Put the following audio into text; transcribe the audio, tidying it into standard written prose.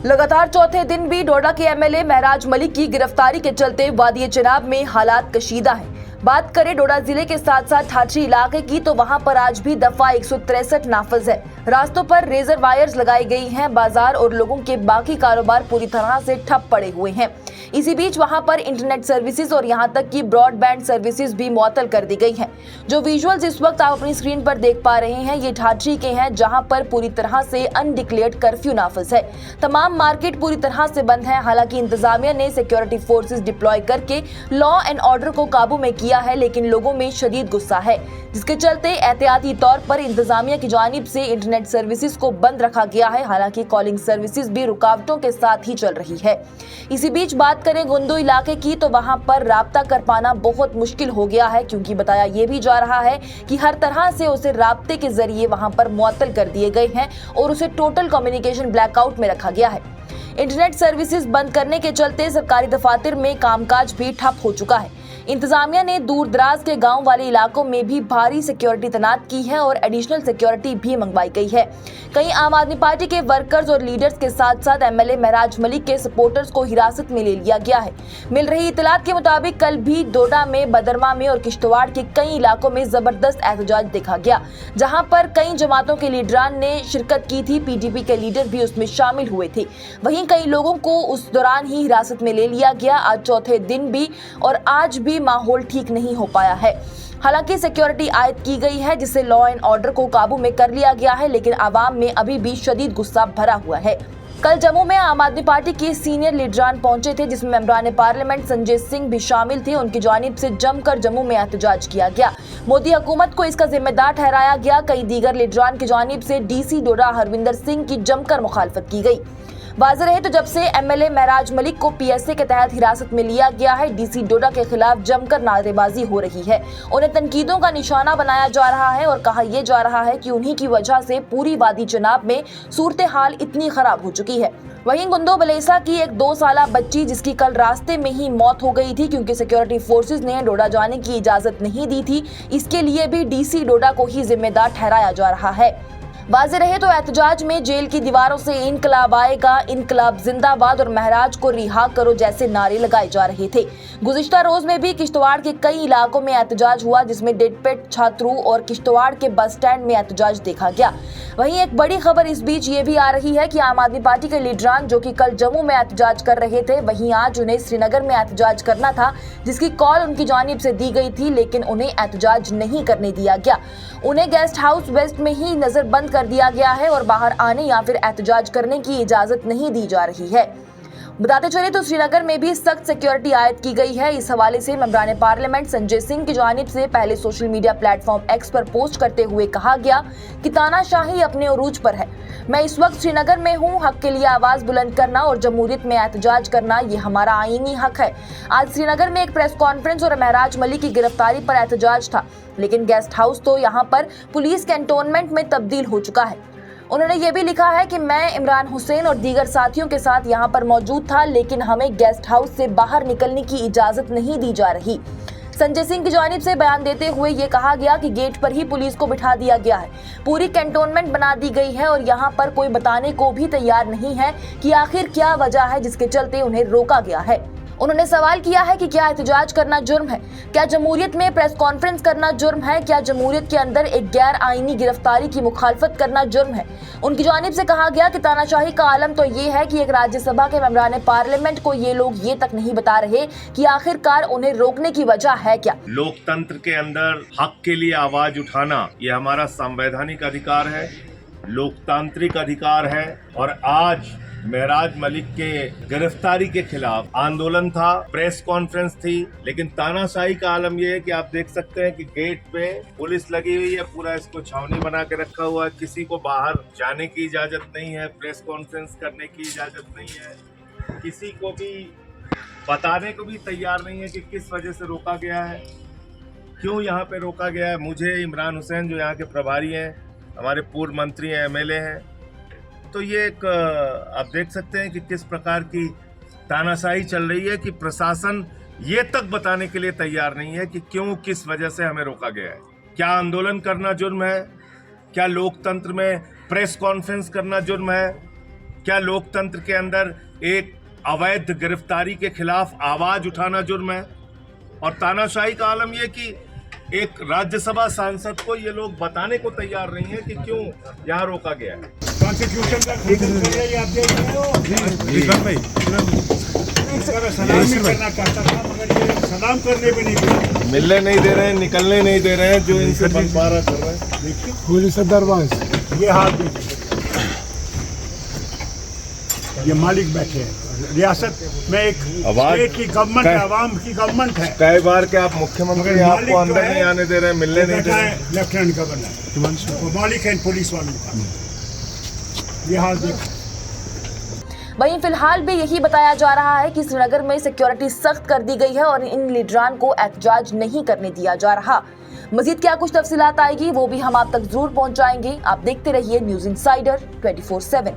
लगातार चौथे दिन भी डोडा के एमएलए महराज मलिक की गिरफ्तारी के चलते वादी चिनाब में हालात कशीदा हैं। बात करें डोडा जिले के साथ साथ ठाठरी इलाके की, तो वहां पर आज भी दफा 163 नाफिज है। रास्तों पर रेजर वायर्स लगाई गई हैं। बाजार और लोगों के बाकी कारोबार पूरी तरह से ठप पड़े हुए हैं। इसी बीच वहां पर इंटरनेट सर्विसेज और यहां तक कि ब्रॉडबैंड सर्विसेज भी मुअत्तल कर दी गई हैं। जो विजुअल्स इस वक्त आप अपनी स्क्रीन पर देख पा रहे हैं, ये ठाठरी के हैं, जहां पर पूरी तरह से अनडिक्लेयर्ड कर्फ्यू नाफिज है। तमाम मार्केट पूरी तरह से बंद है। हालांकि इंतजामिया ने सिक्योरिटी फोर्सेज डिप्लॉय करके लॉ एंड ऑर्डर को काबू में किया है, लेकिन लोगों में शदीद गुस्सा है, जिसके चलते एहतियाती तौर पर इंतजामिया की जानिब से इंटरनेट सर्विसेज को बंद रखा गया है। हालांकि कॉलिंग सर्विसेज भी रुकावटों के साथ ही चल रही है। इसी बीच बात करें गुंदो इलाके की, तो वहां पर राब्ता कर पाना बहुत मुश्किल हो गया है, क्योंकि बताया यह भी जा रहा है कि हर तरह से उसे राब्ते के जरिए वहां पर मुअत्तल कर दिए गए हैं और उसे टोटल कम्युनिकेशन ब्लैकआउट में रखा गया है। इंटरनेट सर्विसेज बंद करने के चलते सरकारी दफातर में कामकाज भी ठप हो चुका है। इंतजामिया ने दूर दराज के गांव वाले इलाकों में भी भारी सिक्योरिटी तैनात की है और एडिशनल सिक्योरिटी भी मंगवाई गई है। कई आम आदमी पार्टी के वर्कर्स और लीडर्स के साथ साथ एमएलए महराज मलिक के सपोर्टर्स को हिरासत में ले लिया गया है। मिल रही इतलात के मुताबिक कल भी डोडा में, बदरमा में और किश्तवाड़ के कई इलाकों में जबरदस्त एहतजाज देखा गया, जहां पर कई जमातों के लीडरान ने शिरकत की थी। पीडीपी के लीडर भी उसमें शामिल हुए थे। वहीं कई लोगों को उस दौरान ही हिरासत में ले लिया गया। आज चौथे दिन भी और आज भी माहौल ठीक नहीं हो पाया है। हालांकि सिक्योरिटी आयद की गई है, जिससे लॉ एंड ऑर्डर को काबू में कर लिया गया है, लेकिन आवाम में अभी भी शदीद गुस्सा भरा हुआ है। कल जम्मू में आम आदमी पार्टी के सीनियर लीडरान पहुंचे थे, जिसमें मेंबरान पार्लियामेंट संजय सिंह भी शामिल थे। उनकी जानिब से जमकर जम्मू में एहतजाज किया गया। मोदी हुकूमत को इसका जिम्मेदार ठहराया गया। कई दीगर लीडरान की जानिब से डीसी डोडा हरविंदर सिंह की जमकर मुखालफत की गई। वाज़ेह रहे तो जब से एमएलए महराज मलिक को पीएसए के तहत हिरासत में लिया गया है, डीसी डोडा के खिलाफ जमकर नारेबाजी हो रही है। उन्हें तनकीदों का निशाना बनाया जा रहा है और कहा यह जा रहा है कि उन्हीं की वजह से पूरी वादी चिनाब में सूरत हाल इतनी खराब हो चुकी है। वहीं गुंदो बलेसा की एक 2 साला बच्ची, जिसकी कल रास्ते में ही मौत हो गई थी क्योंकि सिक्योरिटी फोर्सेज ने डोडा जाने की इजाजत नहीं दी थी, इसके लिए भी डीसी डोडा को ही जिम्मेदार ठहराया जा रहा है। वाज़ेह रहे तो एहतजाज में जेल की दीवारों से इनकलाब आएगा, इनकलाब जिंदाबाद और महराज को रिहा करो जैसे नारे लगाए जा रहे थे। गुज़िश्ता रोज में भी किश्तवाड़ के कई इलाकों में एहतजाज हुआ, जिसमें डेडपेट, छात्रू और किश्तवाड़ के बस स्टैंड में एहतजाज देखा गया। वहीं एक बड़ी खबर इस बीच ये भी आ रही है कि आम आदमी पार्टी के लीडरान जो कि कल जम्मू में एहतजाज कर रहे थे, वहीं आज उन्हें श्रीनगर में एहतजाज करना था, जिसकी कॉल उनकी जानिब से दी गई थी, लेकिन उन्हें एहतजाज नहीं करने दिया गया। उन्हें गेस्ट हाउस वेस्ट में ही नजरबंद कर दिया गया है और बाहर आने या फिर एहतजाज करने की इजाजत नहीं दी जा रही है। बताते चले तो श्रीनगर में भी सख्त सिक्योरिटी आयद की गई है। इस हवाले से मेंबरान पार्लियामेंट संजय सिंह की जानिब से पहले सोशल मीडिया प्लेटफॉर्म एक्स पर पोस्ट करते हुए कहा गया कि तानाशाही अपने उरूज पर है। मैं इस वक्त श्रीनगर में हूँ। हक के लिए आवाज बुलंद करना और जमहूरियत में एहतजाज करना ये हमारा आईनी हक है। आज श्रीनगर में एक प्रेस कॉन्फ्रेंस और महराज मलिक की गिरफ्तारी पर एहतजाज था, लेकिन गेस्ट हाउस तो यहाँ पर पुलिस कैंटोनमेंट में तब्दील हो चुका है। उन्होंने ये भी लिखा है कि मैं इमरान हुसैन और दीगर साथियों के साथ यहाँ पर मौजूद था, लेकिन हमें गेस्ट हाउस से बाहर निकलने की इजाजत नहीं दी जा रही। संजय सिंह की जानिब से बयान देते हुए ये कहा गया कि गेट पर ही पुलिस को बिठा दिया गया है, पूरी कैंटोनमेंट बना दी गई है और यहाँ पर कोई बताने को भी तैयार नहीं है कि आखिर क्या वजह है जिसके चलते उन्हें रोका गया है। उन्होंने सवाल किया है कि क्या एहतजाज करना जुर्म है? क्या जमहूरियत में प्रेस कॉन्फ्रेंस करना जुर्म है? क्या जमहूरियत के अंदर एक गैर आईनी गिरफ्तारी की मुखालफत करना जुर्म है? उनकी जानिब से कहा गया कि तानाशाही का आलम तो ये है कि एक राज्यसभा के मेंबरान पार्लियामेंट को ये लोग ये तक नहीं बता रहे कि आखिरकार उन्हें रोकने की वजह है क्या। लोकतंत्र के अंदर हक के लिए आवाज उठाना ये हमारा संवैधानिक अधिकार है, लोकतांत्रिक अधिकार है। और आज महराज मलिक के गिरफ्तारी के खिलाफ आंदोलन था, प्रेस कॉन्फ्रेंस थी, लेकिन तानाशाही का आलम यह है कि आप देख सकते हैं कि गेट पे पुलिस लगी हुई है, पूरा इसको छावनी बना के रखा हुआ है। किसी को बाहर जाने की इजाजत नहीं है, प्रेस कॉन्फ्रेंस करने की इजाजत नहीं है, किसी को भी बताने को भी तैयार नहीं है कि किस वजह से रोका गया है, क्यों यहाँ पे रोका गया है। मुझे इमरान हुसैन जो यहाँ के प्रभारी हैं, हमारे पूर्व मंत्री हैं, एमएलए हैं, तो ये एक आप देख सकते हैं कि किस प्रकार की तानाशाही चल रही है कि प्रशासन ये तक बताने के लिए तैयार नहीं है कि क्यों, किस वजह से हमें रोका गया है। क्या आंदोलन करना जुर्म है? क्या लोकतंत्र में प्रेस कॉन्फ्रेंस करना जुर्म है? क्या लोकतंत्र के अंदर एक अवैध गिरफ्तारी के खिलाफ आवाज उठाना जुर्म है? और तानाशाही का आलम यह कि एक राज्यसभा सांसद को ये लोग बताने को तैयार नहीं है कि क्यों यहाँ रोका गया है। कॉन्स्टिट्यूशन का खंडन कर रहे हैं, आप देख रहे हो। सलाम नहीं करना चाहता था, मगर ये सलाम करने पे नहीं दिया। मिलने नहीं दे रहे हैं, निकलने नहीं दे रहे हैं, जो इनसे बंटवारा कर रहे हैं। देखिए पुलिस दरबार ये हाथ देखिए, ये मालिक बैठे हैं। रियासत में एक स्टेट की गवर्नमेंट है, आवाम की गवर्नमेंट है। कई बार के आप मुख्यमंत्री मगर आपको मालिक अंदर जो है, नहीं आने दे रहे हैं, मिलने नहीं दे रहे हैं। लेफ्टिनेंट गवर्नर वो मालिक है पुलिस वालों का। ये हाल देखो। वहीं फिलहाल भी यही बताया जा रहा है कि श्रीनगर में सिक्योरिटी सख्त कर दी गई है और इन लीडरान को एहतजाज नहीं करने दिया जा रहा। मजीद क्या कुछ तफसीलात आएगी वो भी हम आप तक जरूर पहुंचाएंगे। आप देखते रहिए न्यूज़ इंसाइडर 24/7।